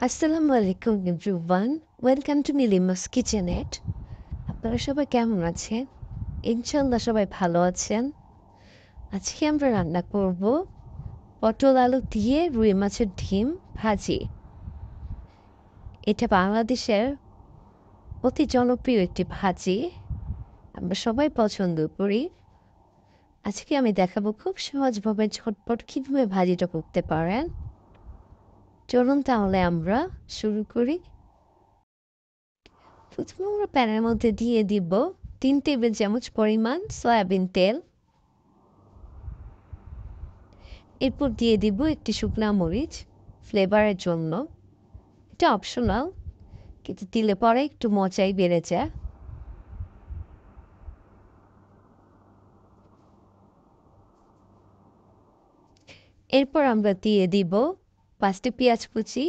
আসসালামু আলাইকুম everyone, welcome to মিলিমাস কিচেনেট। আপনারা সবাই কেমন আছেন? ইনশাল্লাহ সবাই ভালো আছেন। আজকে আমরা রান্না করব পটল আলু দিয়ে রুই মাছের ডিম ভাজি। এটা বাংলাদেশের অতি জনপ্রিয় একটি ভাজি, আমরা সবাই পছন্দ করি। আজকে আমি দেখাবো খুব সহজভাবে ঝটপট কীভাবে ভাজিটা করতে পারেন। চলুন তাহলে আমরা শুরু করি। প্রথমে আমরা প্যানের মধ্যে দিয়ে দিব 3 টেবিল চামচ পরিমাণ সয়াবিন তেল। এরপর দিয়ে দিব একটি শুকনা মরিচ ফ্লেভারের জন্য। এটা অপশনাল, কিন্তু দিলে পরে একটু মজাই বেড়ে যায়। এরপর আমরা দিয়ে দিব 5টি পেঁয়াজ কুচি।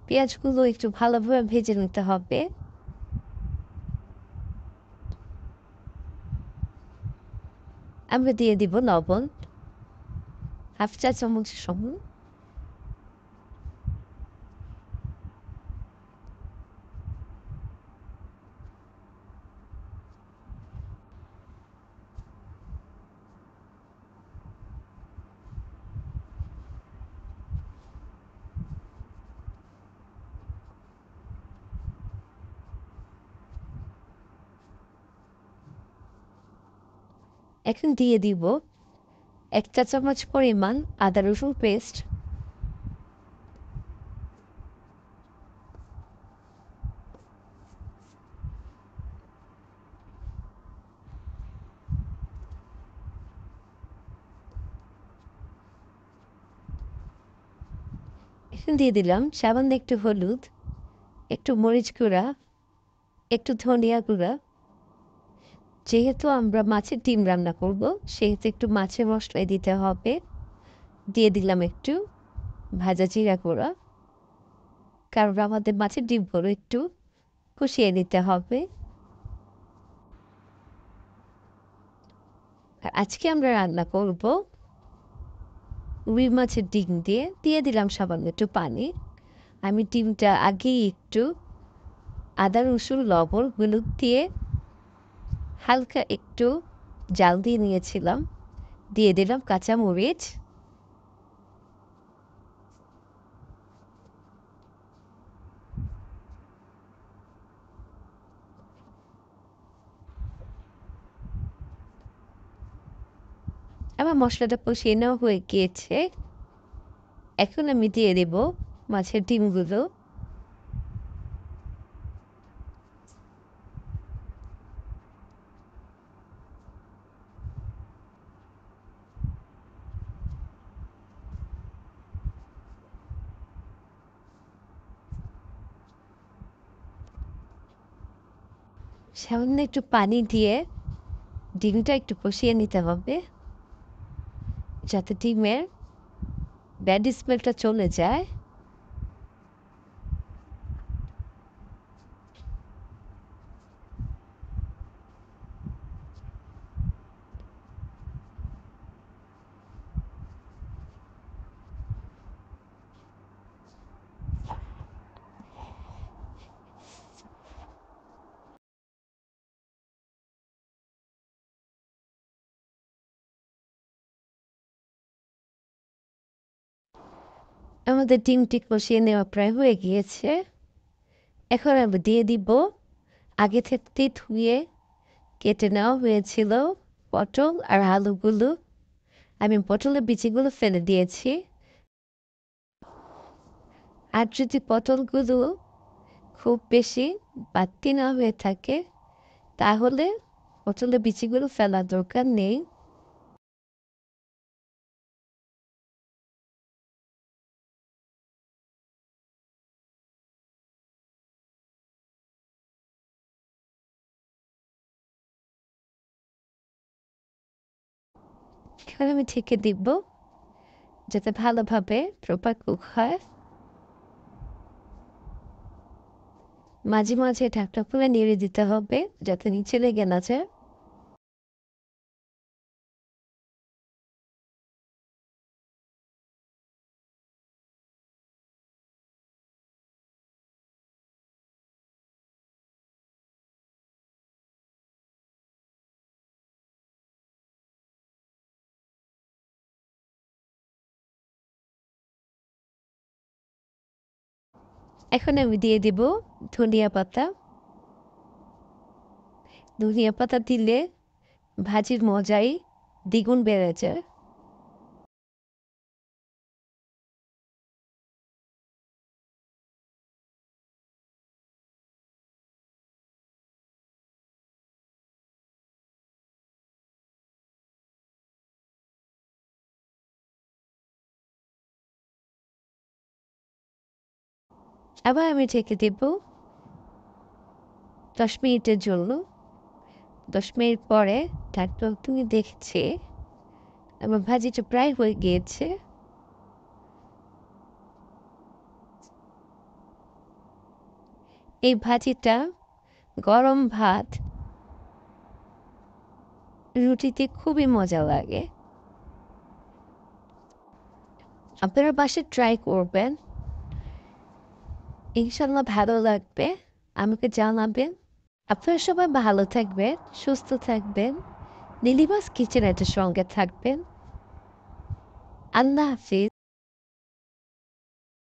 পেঁয়াজগুলো একটু ভালোভাবে ভেজে নিতে হবে। আমরা দিয়ে দিব লবণ 1/2 চা চামচ সমান। এখন দিয়ে দিব 1 চা চামচ পরিমাণ আদা রসুন পেস্ট। এখন দিয়ে দিলাম সামান্য একটু হলুদ, একটু মরিচ গুঁড়া, একটু ধনিয়া গুঁড়া। যেহেতু আমরা মাছের ডিম রান্না করব, সেহেতু একটু মাছের মশলাই দিতে হবে। দিয়ে দিলাম একটু ভাজা জিরা গুঁড়া, কারণ আমাদের মাছের ডিমগুলো একটু কষিয়ে নিতে হবে। আর আজকে আমরা রান্না করব রুই মাছের ডিম দিয়ে। দিয়ে দিলাম সামান্য একটু পানি। আমি ডিমটা আগেই একটু আদা রসুন লবণ হলুদ দিয়ে হালকা একটু জাল দিয়ে নিয়েছিলাম। দিয়ে দিলাম কাঁচামরিচ। আমার মশলাটা কষিয়ে নেওয়া হয়ে গিয়েছে। এখন আমি দিয়ে দেব মাছের ডিমগুলো। সামান্য একটু পানি দিয়ে ডিমটা একটু কষিয়ে নিতে হবে, যাতে ডিমের ব্যাড স্মেলটা চলে যায়। আমাদের ডিমটি কষিয়ে নেওয়া প্রায় হয়ে গিয়েছে। এখন আমি দিয়ে দিব আগে থেকে ধুয়ে কেটে নেওয়া হয়েছিল পটল আর আলুগুলো। আমি পটলের বিচিগুলো ফেলে দিয়েছি। আর যদি পটলগুলো খুব বেশি বাড়তি না হয়ে থাকে, তাহলে পটলের বিচিগুলো ফেলার দরকার নেই। এখন আমি ঢেকে দিব, যাতে ভালোভাবে প্রপার কুক হয়। মাঝে মাঝে ঢাকটা খুলে নেড়ে দিতে হবে যাতে নিচে লেগে না যায়। এখন আমি দিয়ে দিব ধনিয়া পাতা। ধনিয়া পাতা দিলে ভাজির মজাই দ্বিগুণ বেড়ে যায়। আবার আমি ঢেকে দেব 10 মিনিটের জন্য। 10 মিনিট পরে ঢাকটা তুমি দেখছে আমার ভাজিটা প্রায় হয়ে গিয়েছে। এই ভাজিটা গরম ভাত রুটিতে খুবই মজা লাগে। আপনারা বাসায় ট্রাই করবেন, ইনশাল্লাহ ভালো লাগবে। আমাকে জানাবেন। আপনারা সবাই ভালো থাকবেন, সুস্থ থাকবেন, নীলিমাস কিচেনের সঙ্গে থাকবেন। আল্লাহ হাফিজ।